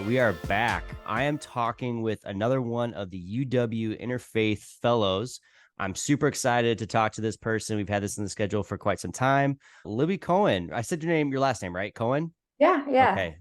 we are back. I am talking with another one of the UW Interfaith Fellows. I'm super excited to talk to this person. We've had this in the schedule for quite some time. Libby Cohen. I said your last name, right? Cohen? Yeah. Okay.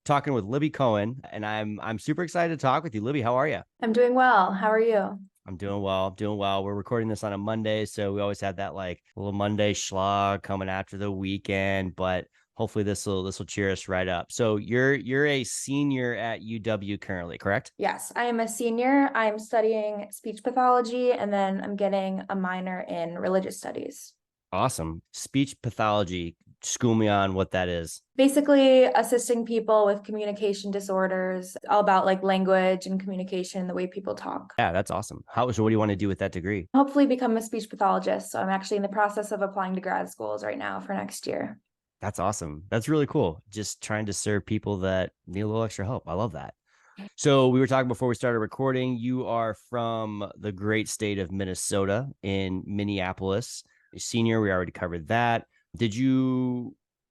Talking with Libby Cohen, and I'm super excited to talk with you. Libby, how are you? I'm doing well. How are you? I'm doing well. I'm doing well. We're recording this on a Monday, so we always have that like little Monday schlag coming after the weekend, but hopefully this will cheer us right up. So you're a senior at UW currently, correct? Yes, I am a senior. I'm studying speech pathology, and then I'm getting a minor in religious studies. Awesome. Speech pathology. School me on what that is. Basically, assisting people with communication disorders, all about like language and communication, the way people talk. Yeah, that's awesome. So what do you want to do with that degree? Hopefully become a speech pathologist. So I'm actually in the process of applying to grad schools right now for next year. That's awesome. That's really cool. Just trying to serve people that need a little extra help. I love that. So we were talking before we started recording. You are from the great state of Minnesota in Minneapolis. You're senior, we already covered that.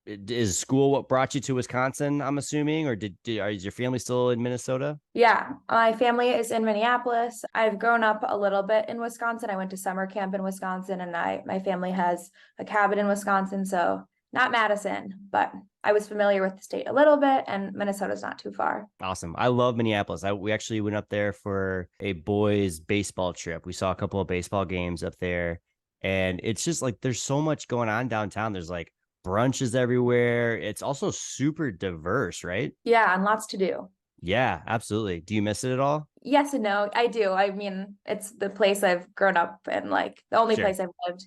Is school what brought you to Wisconsin, I'm assuming, or is your family still in Minnesota? Yeah, my family is in Minneapolis. I've grown up a little bit in Wisconsin. I went to summer camp in Wisconsin, and my family has a cabin in Wisconsin, so not Madison, but I was familiar with the state a little bit, and Minnesota's not too far. Awesome. I love Minneapolis. We actually went up there for a boys' baseball trip. We saw a couple of baseball games up there, and it's just like there's so much going on downtown. There's like brunches everywhere. It's also super diverse, right? Yeah, and lots to do. Yeah, absolutely. Do you miss it at all? Yes and no, I do. I mean, it's the place I've grown up in, like the only Sure. place I've lived.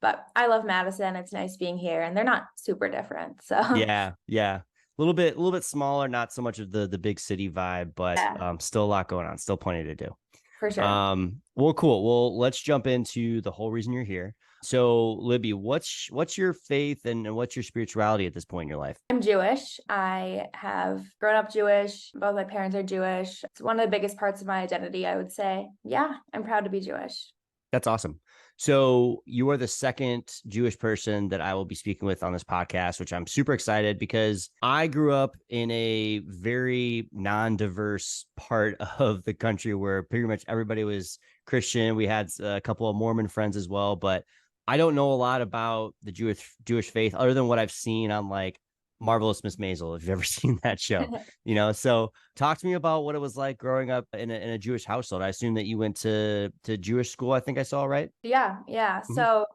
But I love Madison. It's nice being here, and they're not super different. So Yeah, yeah. A little bit smaller, not so much of the big city vibe, but yeah, still a lot going on, still plenty to do. for sure. Well, cool. Well, let's jump into the whole reason you're here. So, Libby, what's your faith and what's your spirituality at this point in your life? I'm Jewish. I have grown up Jewish. Both my parents are Jewish. It's one of the biggest parts of my identity, I would say. Yeah, I'm proud to be Jewish. That's awesome. So you are the second Jewish person that I will be speaking with on this podcast, which I'm super excited because I grew up in a very non-diverse part of the country where pretty much everybody was Christian. We had a couple of Mormon friends as well, but I don't know a lot about the Jewish faith other than what I've seen on like Marvelous Miss Maisel, if you've ever seen that show, So talk to me about what it was like growing up in a Jewish household. I assume that you went to Jewish school. I think I saw, right? Yeah. Mhm. So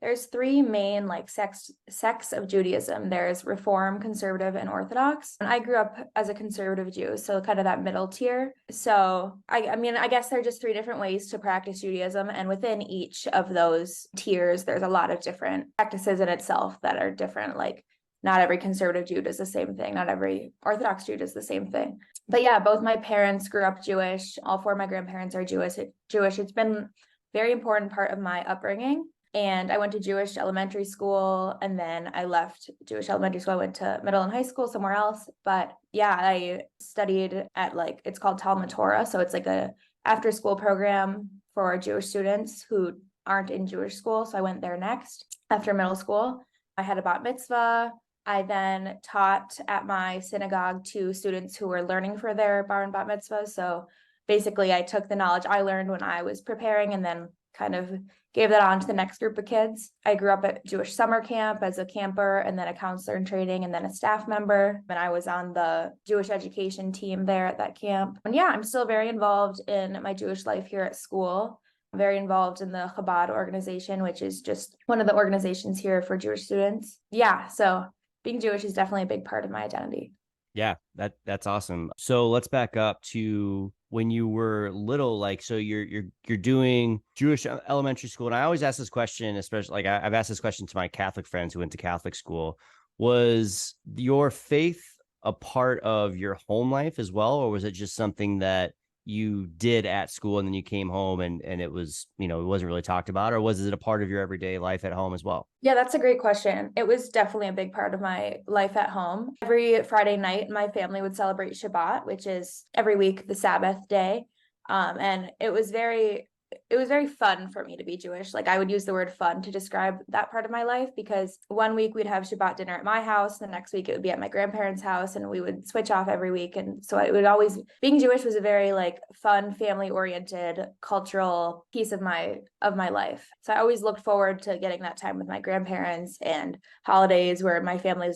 there's three main like sects of Judaism. There's Reform, Conservative, and Orthodox. And I grew up as a conservative Jew, so kind of that middle tier. So I mean, I guess there are just three different ways to practice Judaism, and within each of those tiers, there's a lot of different practices in itself that are different. Like not every conservative Jew does the same thing. Not every Orthodox Jew does the same thing. But yeah, both my parents grew up Jewish. All four of my grandparents are Jewish. It's been very important part of my upbringing. And I went to Jewish elementary school, and then I left Jewish elementary school. I went to middle and high school somewhere else. But yeah, I studied at like, it's called Talmud Torah. So it's like a after school program for Jewish students who aren't in Jewish school. So I went there next after middle school. I had a bat mitzvah. I then taught at my synagogue to students who were learning for their bar and bat mitzvah. So basically, I took the knowledge I learned when I was preparing and then kind of gave that on to the next group of kids. I grew up at Jewish summer camp as a camper and then a counselor in training and then a staff member. And I was on the Jewish education team there at that camp. And yeah, I'm still very involved in my Jewish life here at school. I'm very involved in the Chabad organization, which is just one of the organizations here for Jewish students. Yeah, so being Jewish is definitely a big part of my identity. Yeah, that's awesome. So let's back up to when you were little. Like, so you're doing Jewish elementary school, and I always ask this question, especially like I've asked this question to my Catholic friends who went to Catholic school. Was your faith a part of your home life as well, or was it just something that you did at school and then you came home and it was, it wasn't really talked about, or was it a part of your everyday life at home as well? Yeah, that's a great question. It was definitely a big part of my life at home. Every Friday night, my family would celebrate Shabbat, which is every week the Sabbath day. And it was very it was very fun for me to be Jewish. Like I would use the word fun to describe that part of my life, because one week we'd have Shabbat dinner at my house, the next week it would be at my grandparents' house, and we would switch off every week. And so it would always, being Jewish was a very like fun, family oriented, cultural piece of my life. So I always looked forward to getting that time with my grandparents and holidays where my family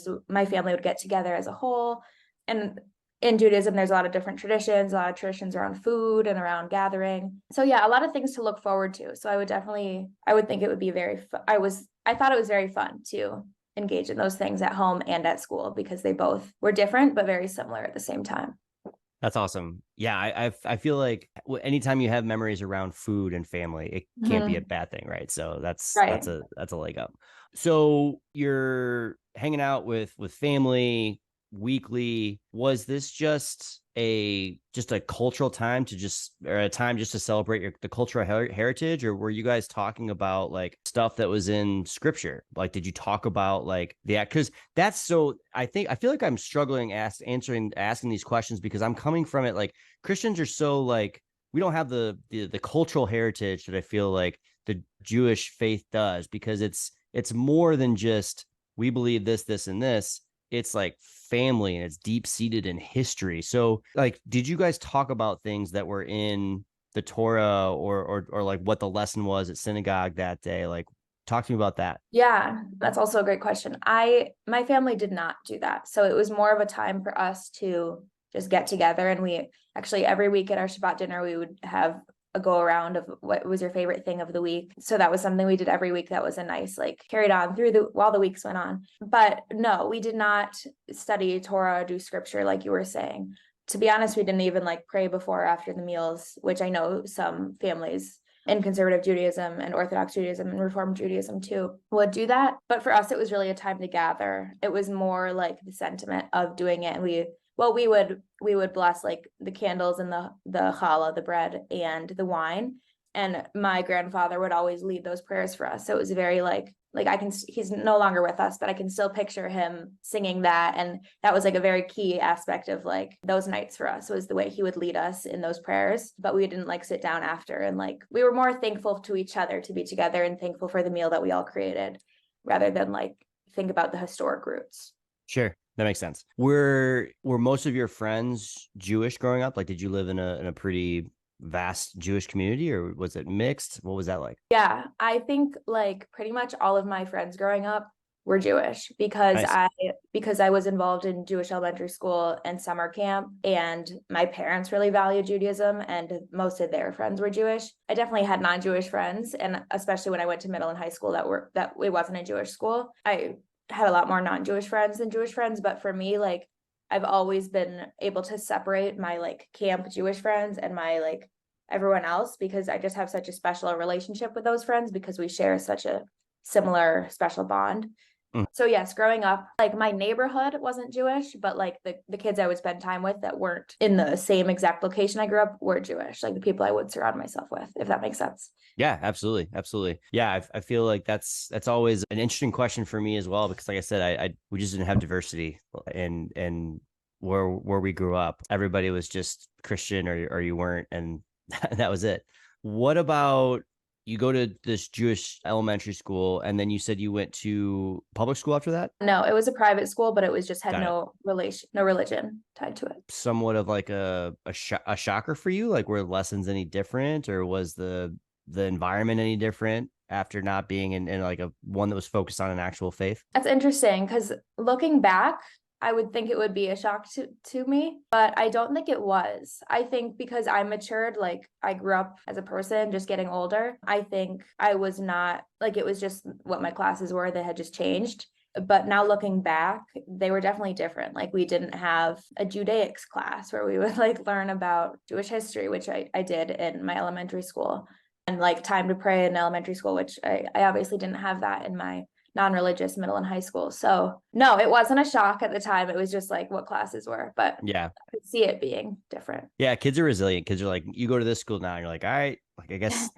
would get together as a whole. And in Judaism, there's a lot of different traditions, a lot of traditions around food and around gathering. So yeah, a lot of things to look forward to. So I would think it would be I thought it was very fun to engage in those things at home and at school, because they both were different, but very similar at the same time. That's awesome. Yeah, I feel like anytime you have memories around food and family, it can't be a bad thing, right? So that's Right. that's a leg up. So you're hanging out with family weekly. Was this just a cultural time or a time just to celebrate the cultural heritage, or were you guys talking about like stuff that was in scripture? Like, did you talk about like because that's so I feel like I'm struggling asking these questions, because I'm coming from it like Christians are so like, we don't have the cultural heritage that I feel like the Jewish faith does, because it's more than just we believe this and this. It's like family, and it's deep seated in history. So like, did you guys talk about things that were in the Torah, or like what the lesson was at synagogue that day? Like, talk to me about that. Yeah, that's also a great question. My family did not do that. So it was more of a time for us to just get together, and we actually every week at our Shabbat dinner we would have a go around of what was your favorite thing of the week. So that was something we did every week. That was a nice like carried on while the weeks went on. But no, we did not study Torah, do scripture like you were saying. To be honest, we didn't even like pray before or after the meals, which I know some families in conservative Judaism and Orthodox Judaism and Reformed Judaism too would do that. But for us, it was really a time to gather. It was more like the sentiment of doing it. And we would bless like the candles and the challah, the bread and the wine. And my grandfather would always lead those prayers for us. So it was very like he's no longer with us, but I can still picture him singing that. And that was like a very key aspect of like those nights for us, was the way he would lead us in those prayers. But we didn't like sit down after, and like we were more thankful to each other to be together and thankful for the meal that we all created, rather than like think about the historic roots. Sure. That makes sense. Were most of your friends Jewish growing up? Like, did you live in a pretty vast Jewish community, or was it mixed? What was that like? Yeah, I think like pretty much all of my friends growing up were Jewish, because Nice. I was involved in Jewish elementary school and summer camp, and my parents really valued Judaism, and most of their friends were Jewish. I definitely had non-Jewish friends, and especially when I went to middle and high school that it wasn't a Jewish school. I had a lot more non-Jewish friends than Jewish friends, but for me, like I've always been able to separate my like camp Jewish friends and my like everyone else, because I just have such a special relationship with those friends, because we share such a similar special bond. So yes, growing up, like my neighborhood wasn't Jewish, but like the kids I would spend time with that weren't in the same exact location I grew up were Jewish, like the people I would surround myself with, if that makes sense. Yeah, absolutely. Absolutely. Yeah. I feel like that's always an interesting question for me as well, because like I said, we just didn't have diversity and where we grew up. Everybody was just Christian, or you weren't. And that was it. What about you go to this Jewish elementary school, and then you said you went to public school after that? No, it was a private school, but it was just had Got it. no religion tied to it. Somewhat of like a shocker for you? Like, were lessons any different, or was the environment any different after not being in like a one that was focused on an actual faith? That's interesting, because looking back, I would think it would be a shock to me, but I don't think it was. I think because I matured, like I grew up as a person, just getting older. I think I was not like, it was just what my classes were. They had just changed. But now looking back, they were definitely different. Like we didn't have a Judaics class where we would like learn about Jewish history, which I did in my elementary school, and like time to pray in elementary school, which I obviously didn't have that in my non-religious middle and high school. So no, it wasn't a shock at the time. It was just like what classes were, but Yeah. I could see it being different. Yeah, kids are resilient. Kids are like, you go to this school now, and you're like, all right, like I guess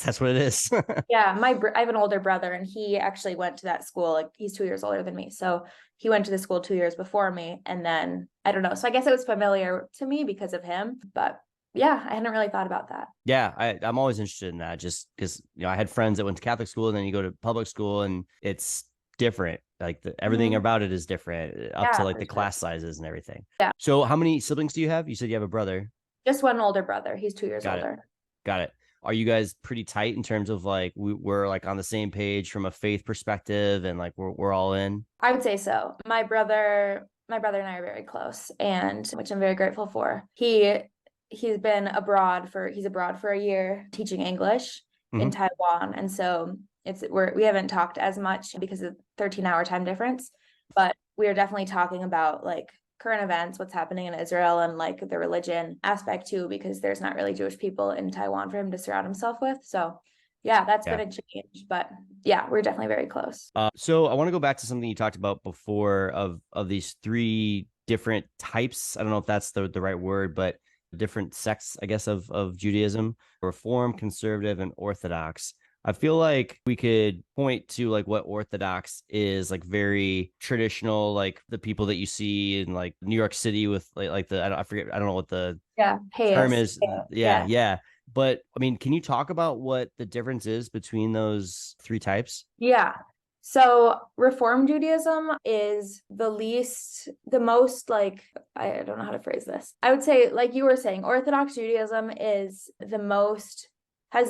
that's what it is. Yeah, I have an older brother, and he actually went to that school. Like he's 2 years older than me, so he went to the school 2 years before me, and then I don't know. So I guess it was familiar to me because of him, but Yeah, I hadn't really thought about that. Yeah, I'm always interested in that just because, I had friends that went to Catholic school and then you go to public school and it's different. Like everything Mhm. about it is different up to Yeah, like for the sure. class sizes and everything. Yeah. So how many siblings do you have? You said you have a brother. Just one older brother. He's 2 years Got it. older. Got it. Are you guys pretty tight in terms of like we're like on the same page from a faith perspective and like we're all in? I would say so. My brother and I are very close, and which I'm very grateful for. He's abroad for a year teaching English in Hmm. Taiwan. And so we haven't talked as much because of 13-hour time difference, but we are definitely talking about like current events, what's happening in Israel, and like the religion aspect too, because there's not really Jewish people in Taiwan for him to surround himself with. So yeah, that's Yeah. been a change, but yeah, we're definitely very close. So I want to go back to something you talked about before of these three different types. I don't know if that's the right word, but different sects, I guess, of Judaism: Reform, Conservative, and Orthodox. I feel like we could point to like what Orthodox is, like very traditional, like the people that you see in like New York City with like I forget, I don't know what the Yeah, term payas. is. Yeah, Yeah. yeah. But I mean, can you talk about what the difference is between those three types? Yeah. So Reform Judaism is the most like, I don't know how to phrase this. I would say, like you were saying, Orthodox Judaism has the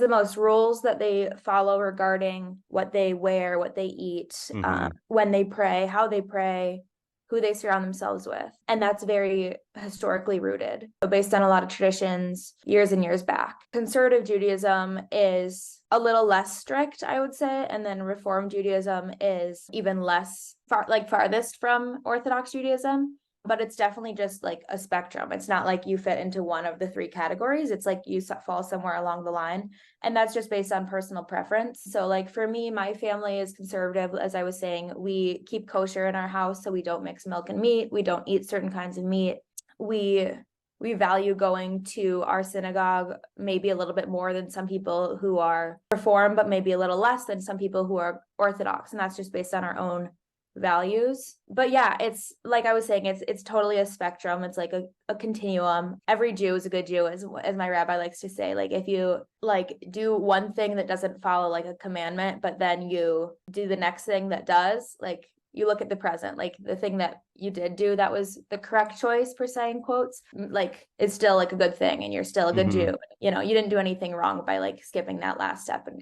most rules that they follow regarding what they wear, what they eat, Hmm. when they pray, how they pray, who they surround themselves with. And that's very historically rooted, so based on a lot of traditions years and years back. Conservative Judaism is a little less strict, I would say. And then Reform Judaism is even less farthest from Orthodox Judaism. But it's definitely just like a spectrum. It's not like you fit into one of the three categories. It's like you fall somewhere along the line. And that's just based on personal preference. So, like for me, my family is conservative. As I was saying, we keep kosher in our house. So we don't mix milk and meat. We don't eat certain kinds of meat. We we value going to our synagogue maybe a little bit more than some people who are Reform, but maybe a little less than some people who are Orthodox. And that's just based on our own values. But yeah, it's like I was saying, it's totally a spectrum. It's like a continuum. Every Jew is a good Jew, as my rabbi likes to say. Like if you like do one thing that doesn't follow like a commandment, but then you do the next thing that does, like you look at the present, like the thing that you did do that was the correct choice, per se, in quotes, like it's still like a good thing and you're still a good Hmm. Jew. You didn't do anything wrong by like skipping that last step. And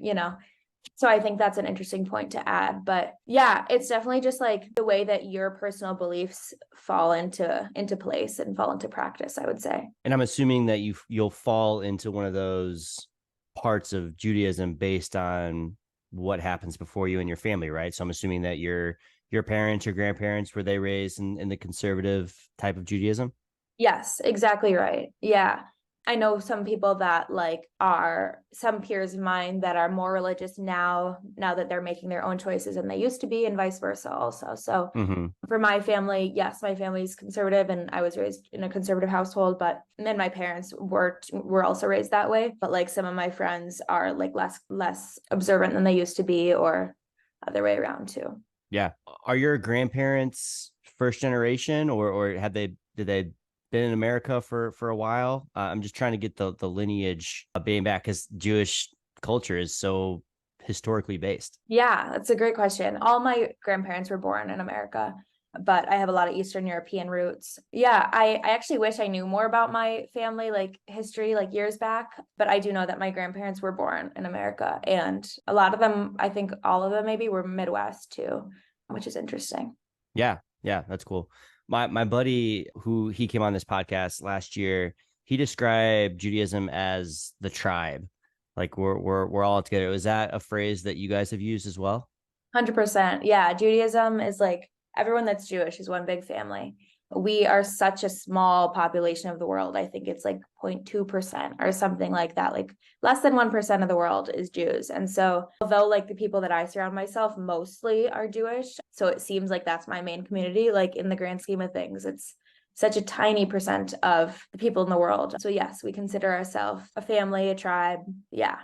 so I think that's an interesting point to add. But yeah, it's definitely just like the way that your personal beliefs fall into place and fall into practice, I would say. And I'm assuming that you'll fall into one of those parts of Judaism based on what happens before you and your family, right? So I'm assuming that your parents, your grandparents, were they raised in the conservative type of Judaism? Yes, exactly right. Yeah. I know some people that like are some peers of mine that are more religious now that they're making their own choices than they used to be, and vice versa also. So Hmm. for my family, yes, my family's conservative and I was raised in a conservative household, but and then my parents were also raised that way. But like some of my friends are like less observant than they used to be, or other way around too. Yeah. Are your grandparents first generation, or did they been in America for a while? I'm just trying to get the lineage of being back because Jewish culture is so historically based. Yeah, that's a great question. All my grandparents were born in America, but I have a lot of Eastern European roots. Yeah, I actually wish I knew more about my family, like history, like years back, but I do know that my grandparents were born in America. And a lot of them, I think all of them maybe, were Midwest too, which is interesting. Yeah, yeah, that's cool. My buddy who he came on this podcast last year, he described Judaism as the tribe. Like we're all together. Was that a phrase that you guys have used as well? 100%. Yeah, Judaism is like everyone that's Jewish is one big family. We are such a small population of the world. I think it's like 0.2% or something like that. Like less than 1% of the world is Jews. And so, although like the people that I surround myself mostly are Jewish, so it seems like that's my main community, like in the grand scheme of things, it's such a tiny percent of the people in the world. So, yes, we consider ourselves a family, a tribe. Yeah.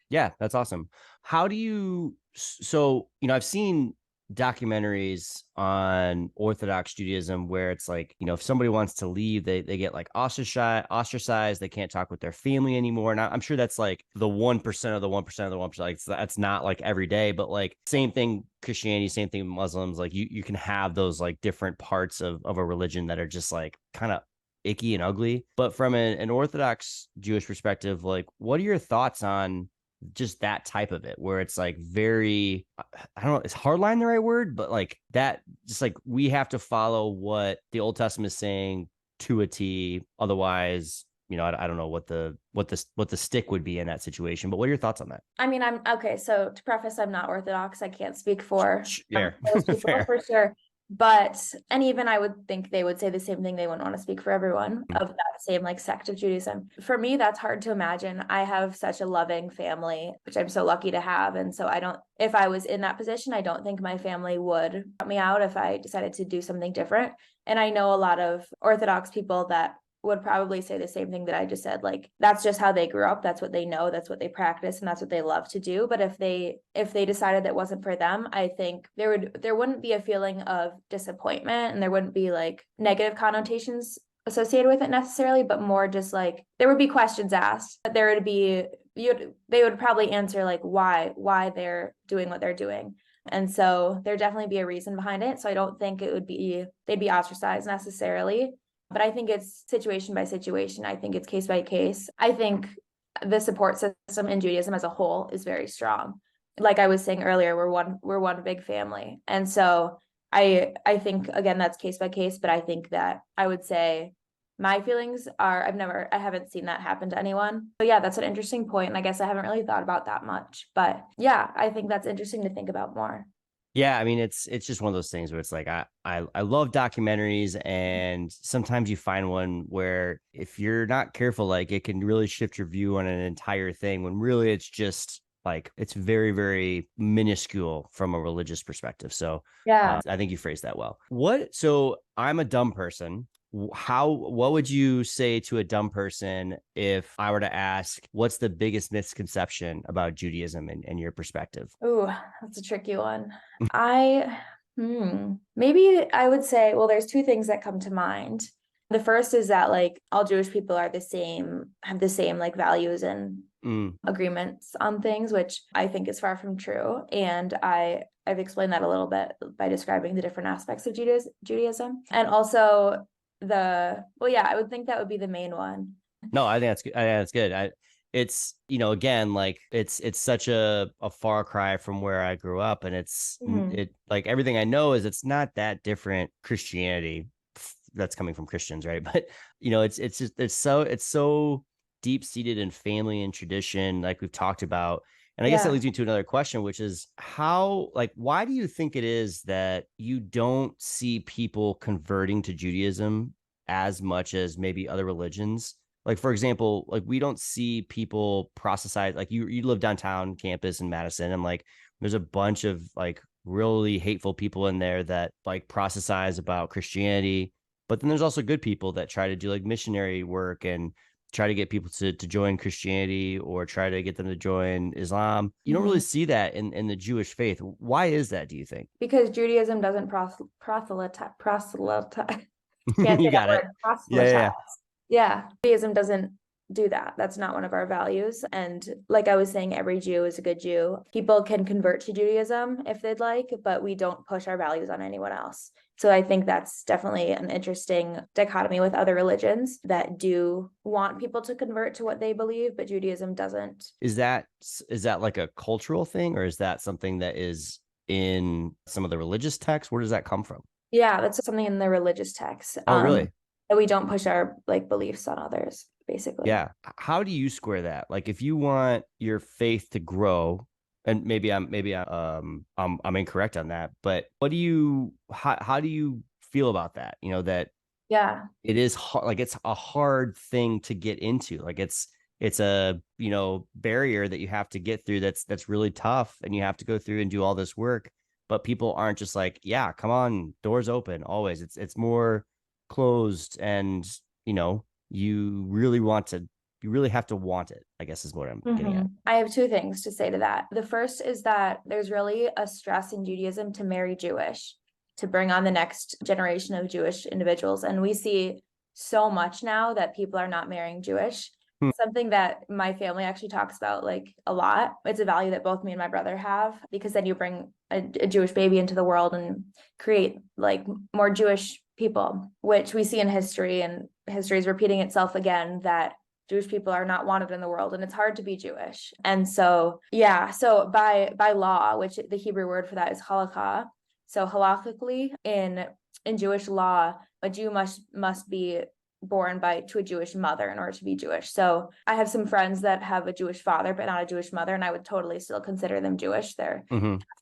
Yeah, that's awesome. How do you, so, I've seen documentaries on Orthodox Judaism where it's like, if somebody wants to leave, they get like ostracized. They can't talk with their family anymore. And I'm sure that's like the 1% of the 1% of the 1%. Like that's not like every day, but like same thing, Christianity, same thing with Muslims. Like you can have those like different parts of a religion that are just like kind of icky and ugly. But from an Orthodox Jewish perspective, like what are your thoughts on just that type of it where it's like very, I don't know, is hardline the right word, but like that, just like we have to follow what the Old Testament is saying to a T. Otherwise, I don't know what the stick would be in that situation. But what are your thoughts on that? I mean, I'm okay. So to preface, I'm not Orthodox. I can't speak for Fair. those people Fair. for sure. But, and even I would think they would say the same thing. They wouldn't want to speak for everyone of that same like sect of Judaism. For me, that's hard to imagine. I have such a loving family, which I'm so lucky to have. And so if I was in that position, I don't think my family would cut me out if I decided to do something different. And I know a lot of Orthodox people that would probably say the same thing that I just said. Like, that's just how they grew up. That's what they know. That's what they practice. And that's what they love to do. But if they decided that wasn't for them, I think there wouldn't be a feeling of disappointment, and there wouldn't be like negative connotations associated with it necessarily, but more just like there would be questions asked. There would be, they would probably answer like why they're doing what they're doing. And so there'd definitely be a reason behind it. So I don't think they'd be ostracized necessarily. But I think it's situation by situation. I think it's case by case. I think the support system in Judaism as a whole is very strong. Like I was saying earlier, we're one big family. And so I think, again, that's case by case, but I think that I would say my feelings are, I haven't seen that happen to anyone. So yeah, that's an interesting point. And I guess I haven't really thought about that much, but yeah, I think that's interesting to think about more. Yeah, I mean it's just one of those things where it's like I love documentaries, and sometimes you find one where if you're not careful, like it can really shift your view on an entire thing when really it's just like it's very, very minuscule from a religious perspective. So Yeah. I think you phrased that well. So I'm a dumb person. What would you say to a dumb person if I were to ask what's the biggest misconception about Judaism in your perspective? Ooh, that's a tricky one. I maybe I would say, well, there's two things that come to mind. The first is that like all Jewish people are the same, have the same like values and agreements on things, which I think is far from true. And I've explained that a little bit by describing the different aspects of Judaism. And also I would think that would be the main one. No, I think that's good. I think that's good. It's again, like it's such a far cry from where I grew up, and it like everything I know is it's not that different Christianity that's coming from Christians, right? But it's just it's so deep seated in family and tradition, like we've talked about. And I guess that leads me to another question, which is why do you think it is that you don't see people converting to Judaism as much as maybe other religions? Like, for example, like we don't see people proselytize. Like you live downtown campus in Madison, and like there's a bunch of like really hateful people in there that like proselytize about Christianity. But then there's also good people that try to do like missionary work and try to get people to join Christianity or try to get them to join Islam. You don't really see that in the Jewish faith. Why is that, do you think? Because Judaism doesn't proselytize. Can't You say that got it. word. Yeah. Proselytize. Yeah, Judaism doesn't do that. That's not one of our values. And like I was saying, every Jew is a good Jew. People can convert to Judaism if they'd like, but we don't push our values on anyone else. So I think that's definitely an interesting dichotomy with other religions that do want people to convert to what they believe, but Judaism doesn't. Is that like a cultural thing, or is that something that is in some of the religious texts? Where does that come from? Yeah, that's something in the religious text. Oh, really? That we don't push our like beliefs on others, basically. Yeah. How do you square that? Like, if you want your faith to grow, and I'm incorrect on that, but how do you feel about that? That it is hard, like it's a hard thing to get into. Like it's a barrier that you have to get through. That's really tough, and you have to go through and do all this work. But people aren't just like, yeah, come on, doors open always. It's more closed, and you really want to you really have to want it, I guess is what I'm getting at. I have two things to say to that. The first is that there's really a stress in Judaism to marry Jewish, to bring on the next generation of Jewish individuals. And we see so much now that people are not marrying Jewish. Something that my family actually talks about like a lot. It's a value that both me and my brother have, because then you bring a Jewish baby into the world and create like more Jewish people, which we see in history, and history is repeating itself again, that Jewish people are not wanted in the world, and it's hard to be Jewish. And so, yeah, so by law, which the Hebrew word for that is halakha. So halakhically in Jewish law, a Jew must be born to a Jewish mother in order to be Jewish. So I have some friends that have a Jewish father, but not a Jewish mother, and I would totally still consider them Jewish. They're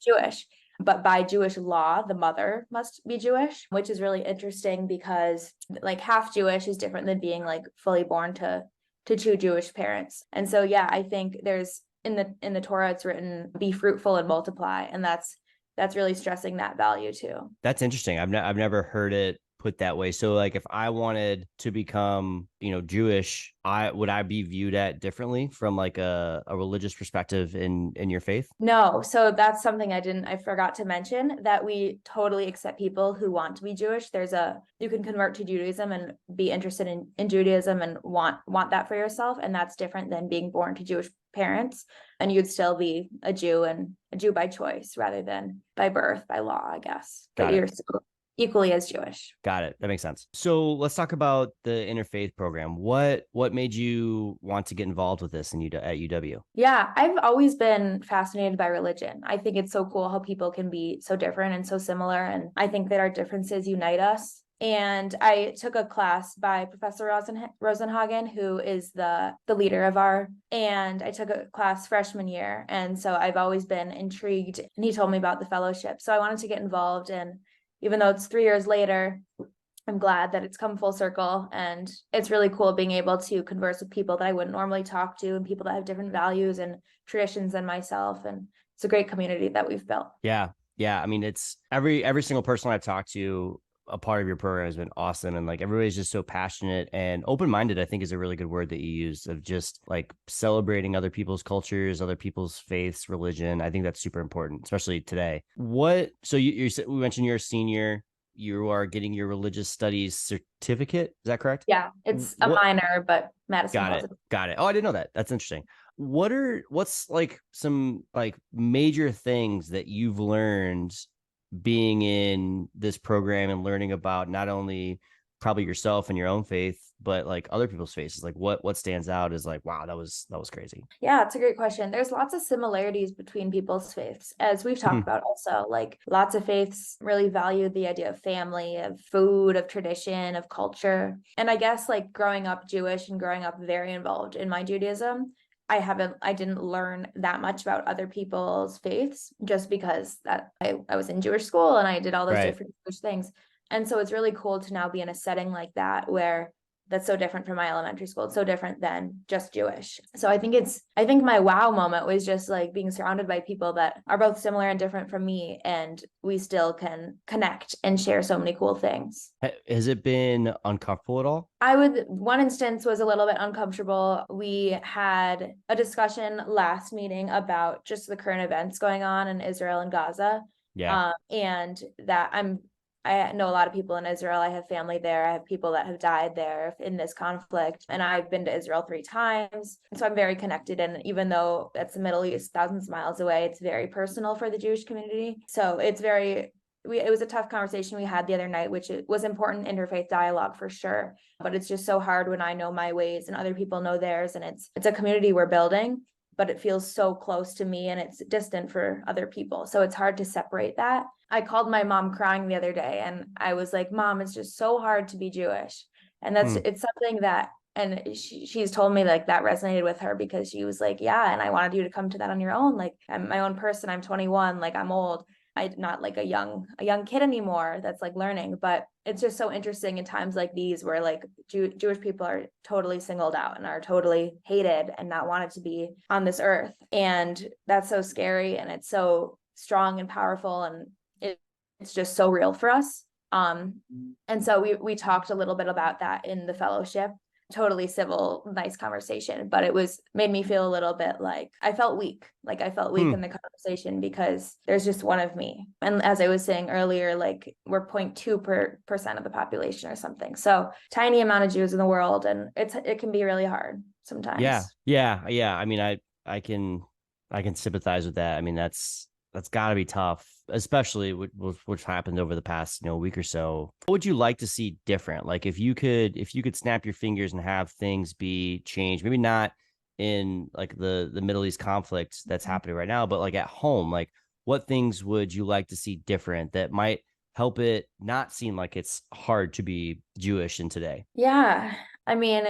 Jewish. But by Jewish law, the mother must be Jewish, which is really interesting because like half Jewish is different than being like fully born to two Jewish parents. And so, yeah, I think there's in the Torah, it's written, be fruitful and multiply. And that's really stressing that value too. That's interesting. I've never heard it put that way. So like if I wanted to become, Jewish, would I be viewed at differently from like a religious perspective in your faith? No. So that's something I forgot to mention, that we totally accept people who want to be Jewish. You can convert to Judaism and be interested in Judaism and want that for yourself. And that's different than being born to Jewish parents. And you'd still be a Jew, and a Jew by choice rather than by birth, by law, I guess. But you're still equally as Jewish. Got it. That makes sense. So let's talk about the interfaith program. What made you want to get involved with this at UW? Yeah, I've always been fascinated by religion. I think it's so cool how people can be so different and so similar. And I think that our differences unite us. And I took a class by Professor Rosenhagen, who is the leader and I took a class freshman year. And so I've always been intrigued, and he told me about the fellowship. So I wanted to get involved, and even though it's 3 years later, I'm glad that it's come full circle, and it's really cool being able to converse with people that I wouldn't normally talk to, and people that have different values and traditions than myself. And it's a great community that we've built. Yeah. I mean, it's every single person I've talked to, a part of your program has been awesome. And like, everybody's just so passionate and open-minded, I think is a really good word that you use, of just like celebrating other people's cultures, other people's faiths, religion. I think that's super important, especially today. So we mentioned you're a senior, you are getting your religious studies certificate. Is that correct? Yeah, it's a minor, but Madison. Got it. Oh, I didn't know that. That's interesting. What's like some like major things that you've learned being in this program and learning about not only probably yourself and your own faith, but like other people's faiths? Like what stands out is like, wow, that was crazy. Yeah, it's a great question. There's lots of similarities between people's faiths, as we've talked about also. Like lots of faiths really value the idea of family, of food, of tradition, of culture. And I guess like growing up Jewish and growing up very involved in my Judaism, I didn't learn that much about other people's faiths, just because that I was in Jewish school and I did all those different Jewish things. And so it's really cool to now be in a setting like that, where that's so different from my elementary school. It's so different than just Jewish. So I think my wow moment was just like being surrounded by people that are both similar and different from me, and we still can connect and share so many cool things. Has it been uncomfortable at all? One instance was a little bit uncomfortable. We had a discussion last meeting about just the current events going on in Israel and Gaza. Yeah. And that I know a lot of people in Israel. I have family there. I have people that have died there in this conflict. And I've been to Israel 3 times. So I'm very connected. And even though that's the Middle East, thousands of miles away, it's very personal for the Jewish community. So it was a tough conversation we had the other night, which was important interfaith dialogue for sure. But it's just so hard when I know my ways and other people know theirs. And it's a community we're building, but it feels so close to me and it's distant for other people. So it's hard to separate that. I called my mom crying the other day and I was like, Mom, it's just so hard to be Jewish. And it's something that, and she's told me like that resonated with her, because she was like, yeah, and I wanted you to come to that on your own. Like, I'm my own person. I'm 21, like I'm old. I'm not like a young kid anymore that's like learning. But it's just so interesting in times like these where like Jewish people are totally singled out and are totally hated and not wanted to be on this earth. And that's so scary, and it's so strong and powerful, and it's just so real for us. And so we talked a little bit about that in the fellowship. totally civil, nice conversation, but it made me feel a little bit like I felt weak. Like I felt weak in the conversation because there's just one of me. And as I was saying earlier, like we're 0.2% of the population or something. So tiny amount of Jews in the world. And it can be really hard sometimes. Yeah. I mean, I can sympathize with that. I mean, that's got to be tough, especially with what's happened over the past week or so. What would you like to see different? Like if you could snap your fingers and have things be changed, maybe not in like the Middle East conflict that's happening right now, but like at home, like what things would you like to see different that might help it not seem like it's hard to be Jewish in today? Yeah. I mean,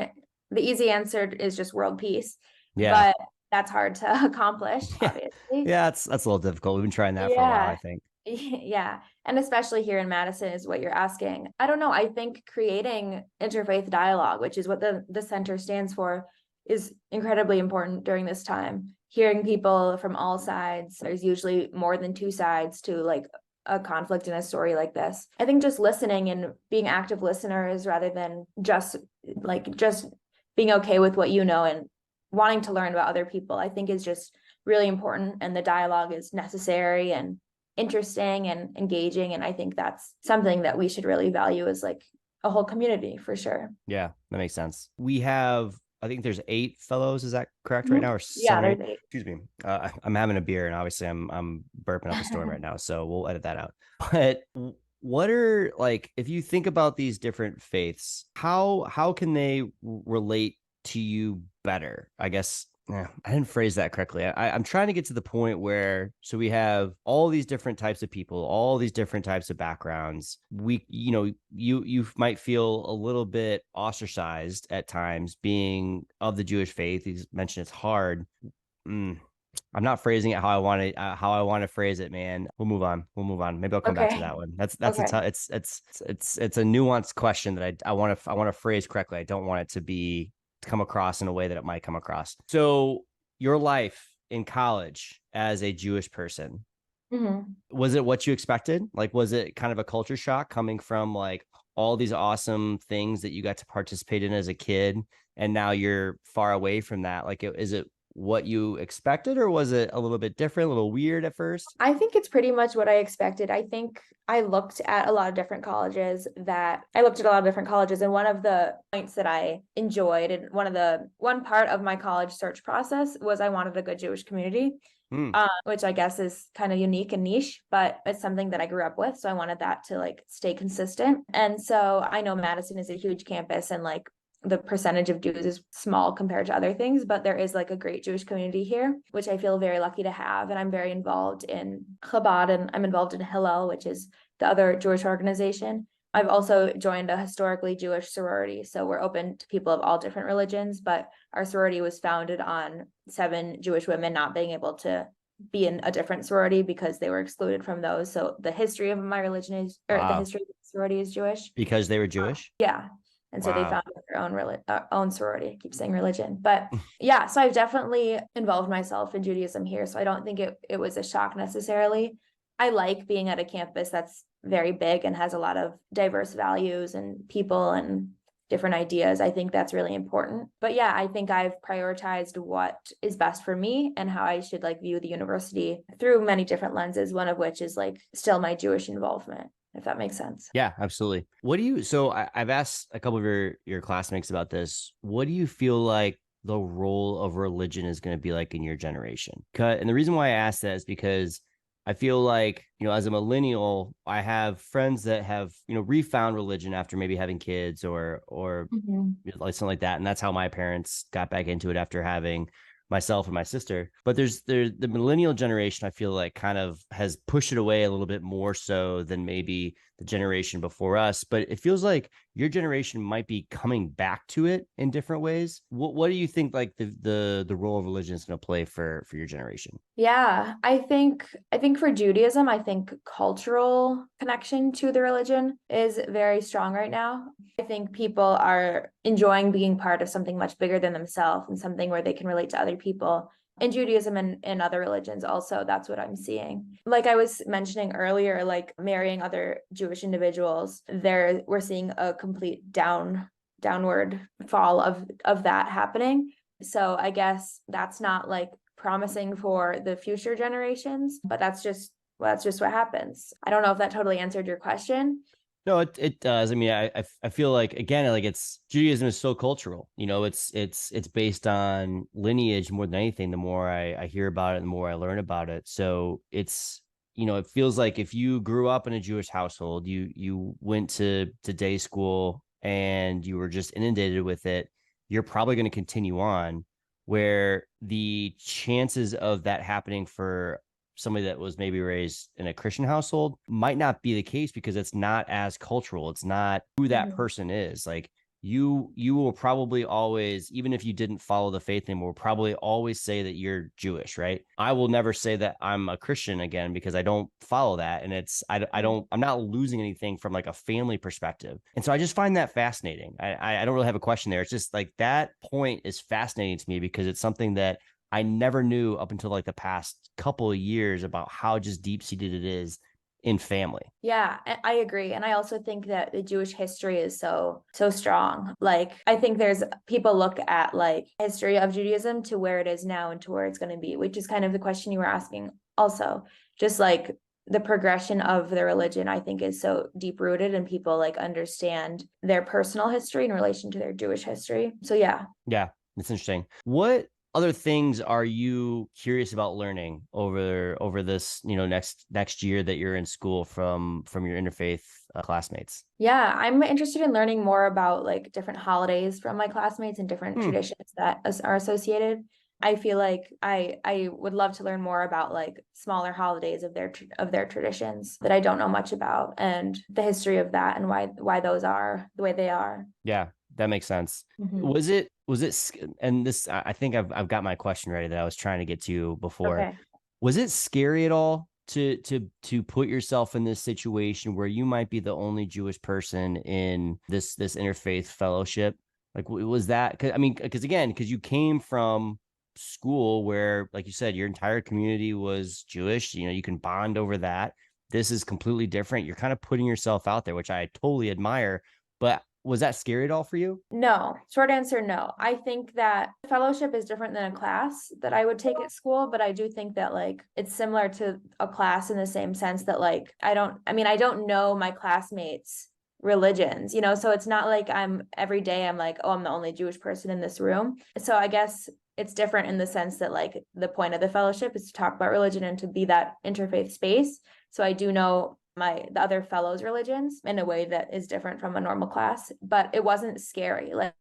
the easy answer is just world peace, Yeah. but that's hard to accomplish, Yeah. obviously. Yeah, that's a little difficult. We've been trying that for a while, I Yeah. think. Yeah. And especially here in Madison is what you're asking. I don't know. I think creating interfaith dialogue, which is what the center stands for, is incredibly important during this time. Hearing people from all sides, there's usually more than two sides to like a conflict in a story like this. I think just listening and being active listeners rather than just being okay with what you know and wanting to learn about other people, I think is just really important. And the dialogue is necessary and interesting and engaging. And I think that's something that we should really value as like a whole community for sure. Yeah, that makes sense. We have, I think there's 8 fellows. Is that correct right now, or Yeah, 7 or 8? there's 8. Excuse me. I'm having a beer, and obviously I'm burping up a storm right now, so we'll edit that out. But what are like, if you think about these different faiths, how can they relate to you better? I guess I didn't phrase that correctly. I'm trying to get to the point where, so we have all these different types of people, all these different types of backgrounds. You might feel a little bit ostracized at times being of the Jewish faith. You mentioned it's hard. I'm not phrasing it how I want to phrase it, man. We'll move on. Maybe I'll come back to Okay. that one. That's a Okay. tough. It's a nuanced question that I want to phrase correctly. I don't want it to come across in a way that it might come across. So your life in college as a Jewish person, was it what you expected? Like, was it kind of a culture shock coming from like all these awesome things that you got to participate in as a kid, and now you're far away from that? Like, is it what you expected, or was it a little bit different, a little weird at first? I think it's pretty much what I expected. I think I looked at a lot of different colleges and one of the points that I enjoyed and one part of my college search process was I wanted a good Jewish community. Which I guess is kind of unique and niche, but it's something that I grew up with. So I wanted that to like stay consistent. And so I know Madison is a huge campus and like the percentage of Jews is small compared to other things, but there is like a great Jewish community here, which I feel very lucky to have. And I'm very involved in Chabad and I'm involved in Hillel, which is the other Jewish organization. I've also joined a historically Jewish sorority. So we're open to people of all different religions, but our sorority was founded on 7 Jewish women not being able to be in a different sorority because they were excluded from those. So the history of my religion is, or the history of the sorority is Jewish. Because they were Jewish? Yeah. And so they Wow. founded their own sorority. I keep saying religion, but yeah, so I've definitely involved myself in Judaism here. So I don't think it was a shock necessarily. I like being at a campus that's very big and has a lot of diverse values and people and different ideas. I think that's really important. But yeah, I think I've prioritized what is best for me and how I should like view the university through many different lenses, one of which is like still my Jewish involvement, if that makes sense. Yeah, absolutely. So I've asked a couple of your classmates about this. What do you feel like the role of religion is going to be like in your generation? And the reason why I asked that is because I feel like, as a millennial, I have friends that have, refound religion after maybe having kids or like something like that. And that's how my parents got back into it after having myself and my sister. But there's the millennial generation, I feel like kind of has pushed it away a little bit more so than maybe the generation before us. But it feels like your generation might be coming back to it in different ways. What do you think like the role of religion is going to play for your generation? Yeah, I think for Judaism, I think cultural connection to the religion is very strong right now. I think people are enjoying being part of something much bigger than themselves and something where they can relate to other people. In Judaism and other religions also, that's what I'm seeing. Like I was mentioning earlier, like marrying other Jewish individuals, we're seeing a complete downward fall of that happening. So I guess that's not like promising for the future generations, but that's just what happens. I don't know if that totally answered your question. No, it does. I mean, I feel like, again, like, it's Judaism is so cultural. It's based on lineage more than anything. The more I hear about it, the more I learn about it. So it feels like if you grew up in a Jewish household, you went to day school and you were just inundated with it, you're probably going to continue on, where the chances of that happening for somebody that was maybe raised in a Christian household might not be the case, because it's not as cultural. It's not who that person is. Like, you will probably always, even if you didn't follow the faith anymore, probably always say that you're Jewish, right? I will never say that I'm a Christian again, because I don't follow that. And I'm not losing anything from like a family perspective. And so I just find that fascinating. I don't really have a question there. It's just like, that point is fascinating to me, because it's something that I never knew up until like the past couple of years, about how just deep seated it is in family. Yeah, I agree. And I also think that the Jewish history is so strong. Like, I think there's people look at like history of Judaism to where it is now and to where it's going to be, which is kind of the question you were asking also. Just like the progression of the religion, I think, is so deep rooted, and people like understand their personal history in relation to their Jewish history. So yeah. Yeah, it's interesting. What other things are you curious about learning over this next year that you're in school from your interfaith classmates? Yeah, I'm interested in learning more about like different holidays from my classmates and different traditions that are associated. I feel like I would love to learn more about like smaller holidays of their traditions that I don't know much about, and the history of that, and why those are the way they are. Yeah, that makes sense. Mhm. Was it, and this, I think I've got my question ready that I was trying to get to before. Okay. Was it scary at all to put yourself in this situation where you might be the only Jewish person in this interfaith fellowship? Like, was that, cause, I mean, because you came from school where, like you said, your entire community was Jewish, you can bond over that. This is completely different. You're kind of putting yourself out there, which I totally admire. But was that scary at all for you? No, short answer, no. I think that fellowship is different than a class that I would take at school, but I do think that like it's similar to a class in the same sense that like I don't know my classmates' religions, so it's not like every day I'm like, oh, I'm the only Jewish person in this room. So I guess it's different in the sense that like the point of the fellowship is to talk about religion and to be that interfaith space. So I do know the other fellows' religions in a way that is different from a normal class, but it wasn't scary. Like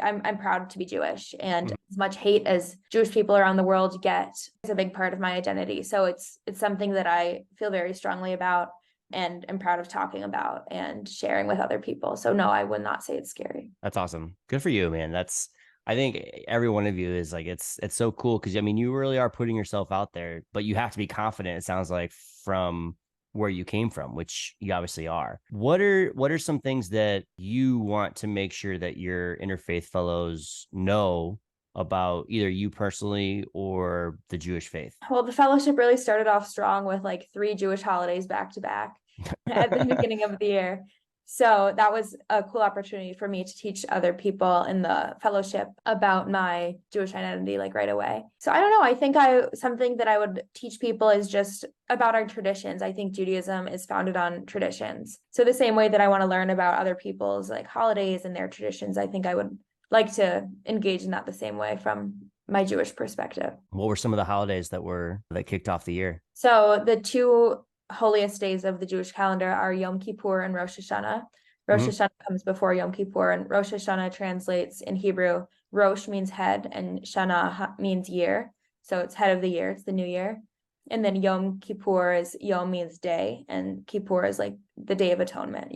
I'm proud to be Jewish, and as much hate as Jewish people around the world get is a big part of my identity. So it's something that I feel very strongly about and am proud of talking about and sharing with other people. So no, I would not say it's scary. That's awesome. Good for you, man. I think every one of you is like, it's so cool, because I mean, you really are putting yourself out there, but you have to be confident, it sounds like, from where you came from, which you obviously are. What are some things that you want to make sure that your interfaith fellows know about either you personally or the Jewish faith? Well, the fellowship really started off strong with like 3 Jewish holidays back to back at the beginning of the year. So that was a cool opportunity for me to teach other people in the fellowship about my Jewish identity like right away. So I don't know. I think something that I would teach people is just about our traditions. I think Judaism is founded on traditions. So the same way that I want to learn about other people's like holidays and their traditions, I think I would like to engage in that the same way from my Jewish perspective. What were some of the holidays that kicked off the year? So the 2 holiest days of the Jewish calendar are Yom Kippur and Rosh Hashanah. Rosh Hashanah comes before Yom Kippur, and Rosh Hashanah translates in Hebrew, Rosh means head and Shana means year. So it's head of the year, it's the new year. And then Yom Kippur Yom means day, and Kippur is like the Day of Atonement.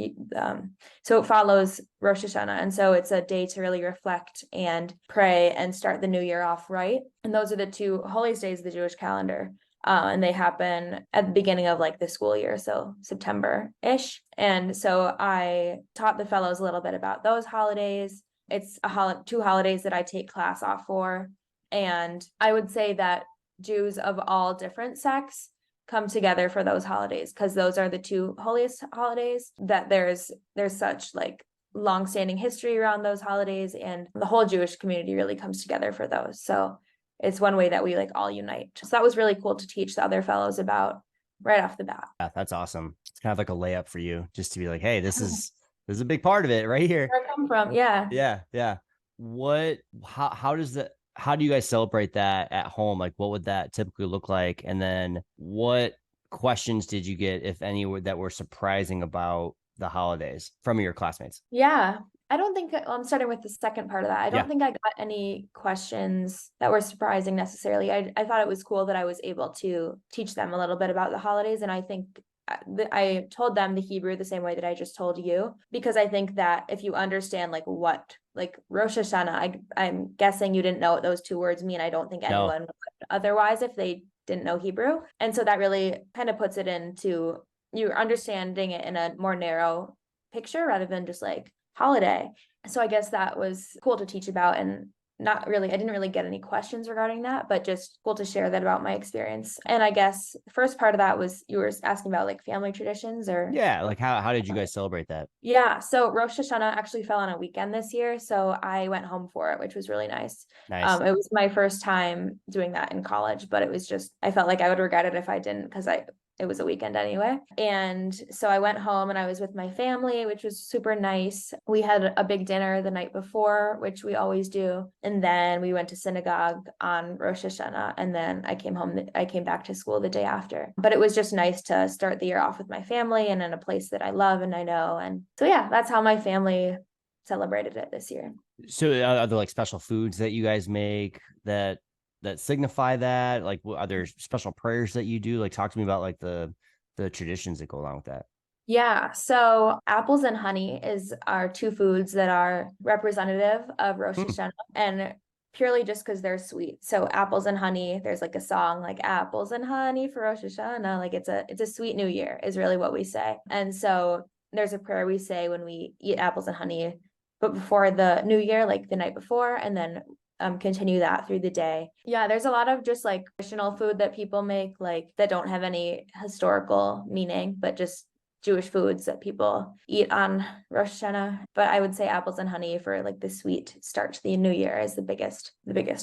So it follows Rosh Hashanah. And so it's a day to really reflect and pray and start the new year off right. And those are the 2 holiest days of the Jewish calendar. And they happen at the beginning of like the school year, so September-ish. And so I taught the fellows a little bit about those holidays. It's 2 holidays that I take class off for. And I would say that Jews of all different sects come together for those holidays, because those are the 2 holiest holidays that there's such like longstanding history around those holidays, and the whole Jewish community really comes together for those. So it's one way that we like all unite. So that was really cool to teach the other fellows about right off the bat. Yeah, that's awesome. It's kind of like a layup for you just to be like, hey, this is a big part of it right here. Where I come from, yeah. Yeah, yeah. How do you guys celebrate that at home? Like, what would that typically look like? And then what questions did you get, if any, that were surprising about the holidays from your classmates? Yeah, I don't think I'm starting with the second part of that. I don't think I got any questions that were surprising necessarily. I thought it was cool that I was able to teach them a little bit about the holidays. And I think I told them the Hebrew the same way that I just told you, because I think that if you understand like what, like Rosh Hashanah, I'm guessing you didn't know what those two words mean. I don't think anyone would otherwise if they didn't know Hebrew. And so that really kind of puts it into you're understanding it in a more narrow picture rather than just like holiday. So I guess that was cool to teach about, and I didn't really get any questions regarding that, but just cool to share that about my experience. And I guess the first part of that was you were asking about like family traditions or like how did you guys celebrate that? Yeah, so Rosh Hashanah actually fell on a weekend this year, so I went home for it, which was really nice. Nice. It was my first time doing that in college, but it was just I felt like I would regret it if I didn't, because it was a weekend anyway. And so I went home and I was with my family, which was super nice. We had a big dinner the night before, which we always do. And then we went to synagogue on Rosh Hashanah. And then I came back to school the day after. But it was just nice to start the year off with my family and in a place that I love and I know. And so, yeah, that's how my family celebrated it this year. So are there like special foods that you guys make that signify that? Like, are there special prayers that you do? Like, talk to me about like the traditions that go along with that. Yeah, so apples and honey are two foods that are representative of Rosh Hashanah, and purely just because they're sweet. So apples and honey, there's like a song like apples and honey for Rosh Hashanah. Like it's a sweet new year is really what we say. And so there's a prayer we say when we eat apples and honey, but before the new year, like the night before, and then continue that through the day. Yeah, there's a lot of just like traditional food that people make, like that don't have any historical meaning, but just Jewish foods that people eat on Rosh Hashanah. But I would say apples and honey for like the sweet start to the new year is the biggest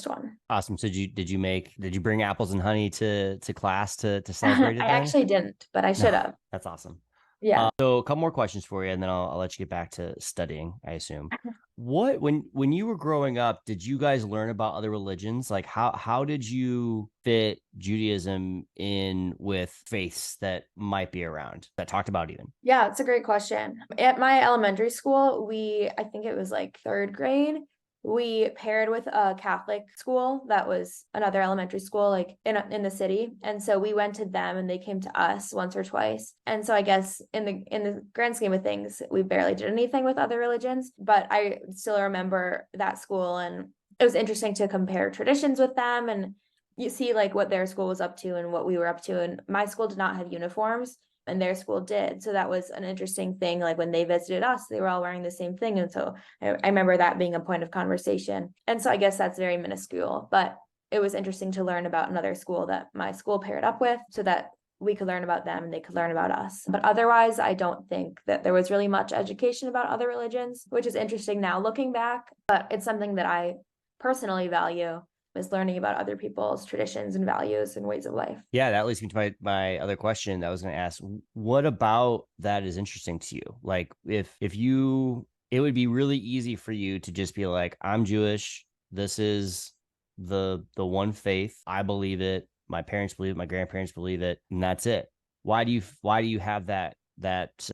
one. Awesome. So did you bring apples and honey to class to celebrate it? I actually didn't, but I should have. That's awesome. Yeah. So a couple more questions for you, and then I'll let you get back to studying, I assume. When you were growing up, did you guys learn about other religions? Like how did you fit Judaism in with faiths that might be around that talked about even? Yeah, it's a great question. At my elementary school, I think it was like third grade, we paired with a Catholic school that was another elementary school like in the city, and so we went to them and they came to us once or twice. And so I guess in the grand scheme of things, we barely did anything with other religions, but I still remember that school, and it was interesting to compare traditions with them, and you see like what their school was up to and what we were up to. And my school did not have uniforms and their school did. So that was an interesting thing. Like when they visited us, they were all wearing the same thing. And so I remember that being a point of conversation. And so I guess that's very minuscule, but it was interesting to learn about another school that my school paired up with so that we could learn about them and they could learn about us. But otherwise, I don't think that there was really much education about other religions, which is interesting now looking back, but it's something that I personally value, is learning about other people's traditions and values and ways of life. Yeah, that leads me to my other question that I was going to ask. What about that is interesting to you? Like if it would be really easy for you to just be like, I'm Jewish. This is the one faith. I believe it. My parents believe it. My grandparents believe it. And that's it. Why do you have that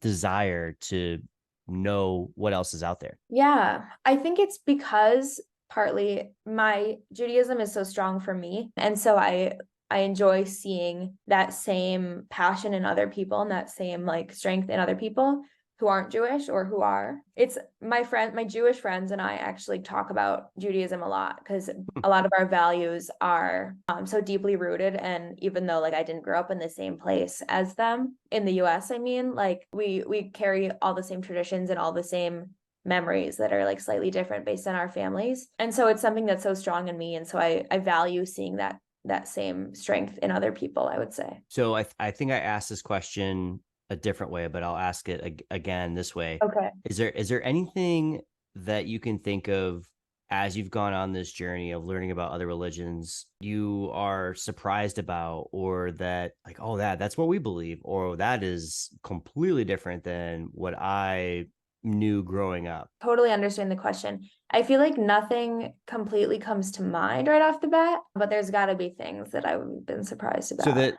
desire to know what else is out there? Yeah, I think it's because partly my Judaism is so strong for me. And so I enjoy seeing that same passion in other people and that same like strength in other people who aren't Jewish or who are. It's my Jewish friends and I actually talk about Judaism a lot because a lot of our values are so deeply rooted. And even though like I didn't grow up in the same place as them in the US, I mean, like we carry all the same traditions and all the same memories that are like slightly different based on our families. And so it's something that's so strong in me. And so I value seeing that same strength in other people, I would say. So I think I asked this question a different way, but I'll ask it again this way. Okay. Is there anything that you can think of as you've gone on this journey of learning about other religions you are surprised about, or that like, oh, that's what we believe, or that is completely different than what I knew growing up? Totally understand the question. I feel like nothing completely comes to mind right off the bat, but there's got to be things that I've been surprised So about. that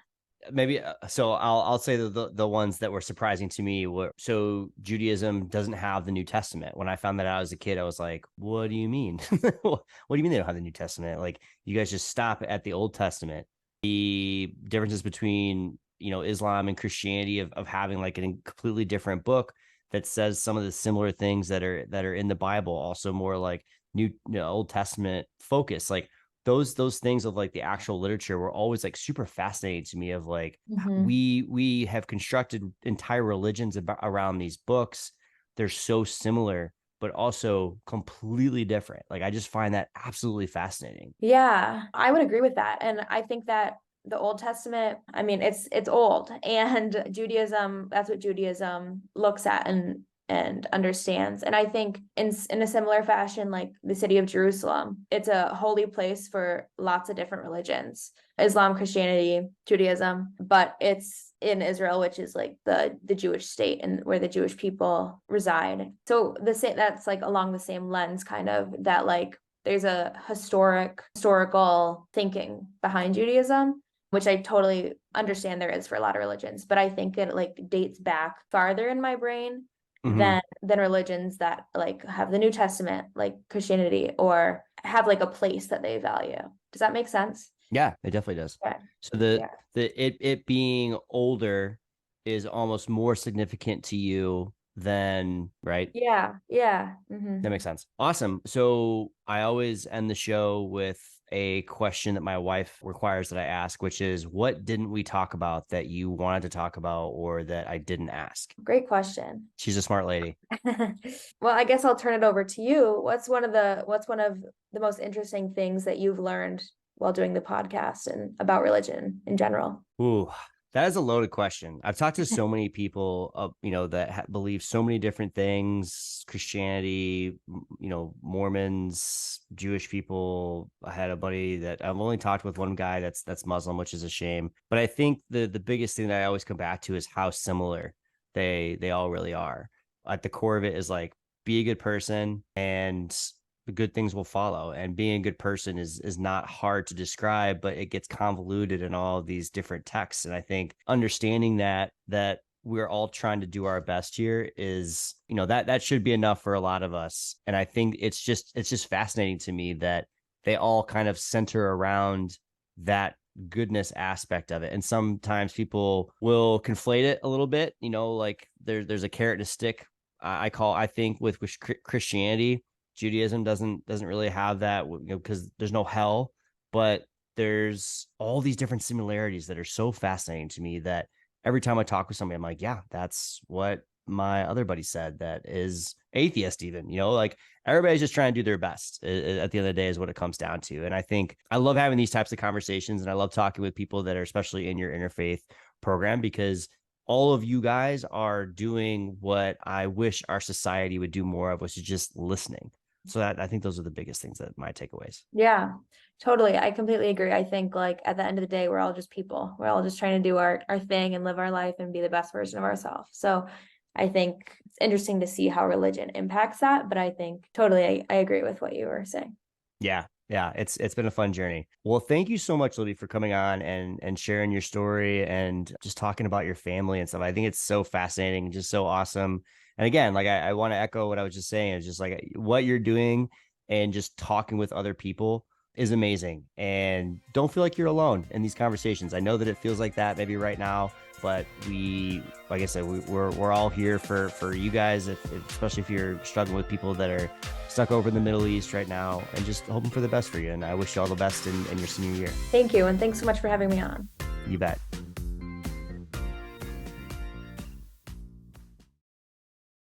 maybe so I'll say the ones that were surprising to me were, so Judaism doesn't have the New Testament. When I found that out as a kid, I was like, what do you mean? What do you mean they don't have the New Testament? Like, you guys just stop at the Old Testament. The differences between, Islam and Christianity of having like a completely different book that says some of the similar things that are in the Bible, also more like Old Testament focus. Like, those things of like the actual literature were always like super fascinating to me, of like, we have constructed entire religions around these books. They're so similar but also completely different. Like, I just find that absolutely fascinating. Yeah, I would agree with that. And I think that the Old Testament, I mean, it's old, and Judaism, that's what Judaism looks at and understands. And I think in a similar fashion, like the city of Jerusalem, it's a holy place for lots of different religions, Islam, Christianity, Judaism, but it's in Israel, which is like the Jewish state and where the Jewish people reside. So that's like along the same lens, kind of, that like there's a historical thinking behind Judaism, which I totally understand there is for a lot of religions, but I think it like dates back farther in my brain than religions that like have the New Testament, like Christianity, or have like a place that they value. Does that make sense? Yeah, it definitely does. Okay. So Yeah. it being older is almost more significant to you than, right? Yeah. Yeah. Mm-hmm. That makes sense. Awesome. So I always end the show with a question that my wife requires that I ask, which is, what didn't we talk about that you wanted to talk about, or that I didn't ask? Great question. She's a smart lady. Well, I guess I'll turn it over to you. What's one of the most interesting things that you've learned while doing the podcast and about religion in general? Ooh, that is a loaded question. I've talked to so many people, that believe so many different things: Christianity, Mormons, Jewish people. I had a buddy that I've only talked with one guy that's Muslim, which is a shame. But I think the biggest thing that I always come back to is how similar they all really are. At the core of it is like, be a good person and the good things will follow. And being a good person is not hard to describe, but it gets convoluted in all of these different texts. And I think understanding that we're all trying to do our best here is, that should be enough for a lot of us. And I think it's just fascinating to me that they all kind of center around that goodness aspect of it. And sometimes people will conflate it a little bit, like there's a carrot and a stick. I think with Christianity, Judaism doesn't really have that, because there's no hell, but there's all these different similarities that are so fascinating to me that every time I talk with somebody, I'm like, yeah, that's what my other buddy said that is atheist even, like everybody's just trying to do their best at the end of the day is what it comes down to. And I think I love having these types of conversations, and I love talking with people that are especially in your interfaith program, because all of you guys are doing what I wish our society would do more of, which is just listening. So I think those are the biggest things, that my takeaways. Yeah, totally. I completely agree. I think like at the end of the day, we're all just people. We're all just trying to do our thing and live our life and be the best version of ourselves. So I think it's interesting to see how religion impacts that. But I think totally, I agree with what you were saying. Yeah. Yeah. It's been a fun journey. Well, thank you so much, Libby, for coming on and sharing your story and just talking about your family and stuff. I think it's so fascinating and just so awesome. And again, like I want to echo what I was just saying. It's just like what you're doing and just talking with other people is amazing. And don't feel like you're alone in these conversations. I know that it feels like that maybe right now, but like I said, we're all here for you guys, especially if you're struggling with people that are stuck over in the Middle East right now, and just hoping for the best for you. And I wish you all the best in your senior year. Thank you. And thanks so much for having me on. You bet.